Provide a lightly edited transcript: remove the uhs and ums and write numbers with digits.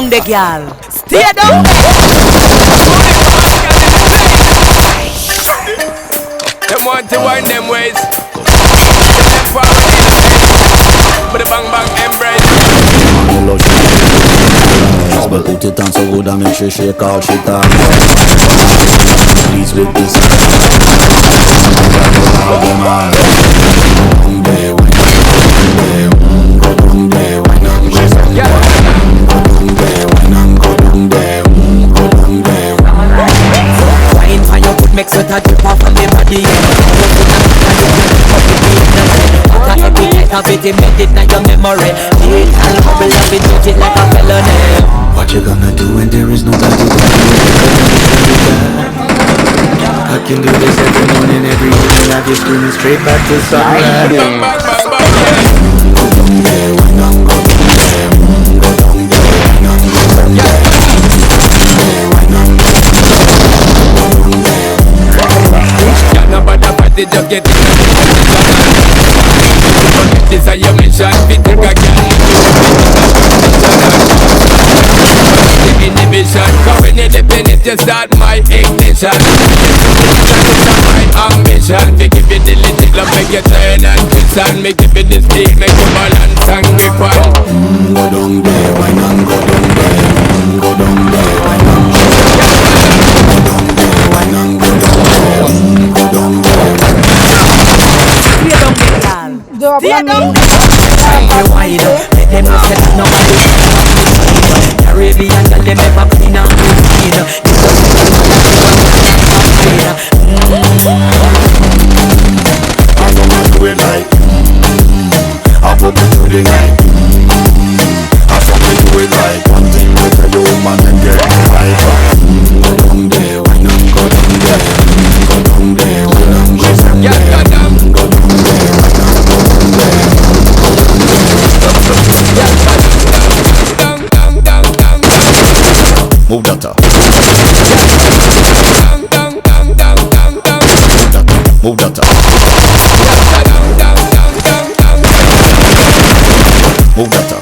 down the girl. Stay down. Them want to wind them ways. With a bang bang embrace. But put it on so good I make sure shake out shit out. Please with this. Wine for your foot make sweat a drip off from the body. Of it, make it like your memory. It and bubble up it, touch it like a felony. What you gonna do when there is nobody to do? I can do this every morning, every evening. Have you screaming straight back to sunrise. Go down there, when I'm go down there, go down there, when I'm go down there, when I'm go down there. Can't nobody party, just get it. This is your mission, fit take a girl. The inhibition, when you depend it, you start my ignition. My ambition, to give you the legit love, make you turn and twist and make you feel the speed, make you balance and grip on. Go down there, why not go down there? Go down there, why not go down there? Why not go down there? Go down there. Stay down the girl. Stay down. Wide up, let them know that nobody Caribbean girl, them ever clean and clean. I'm gonna do it like I put it to the night. I fuck it do it like one thing with a woman and get me right. Go down there, why not go down there? Go down there, why not go down there? Go down there, why not go down there? Move that up. Move that up. Move that up.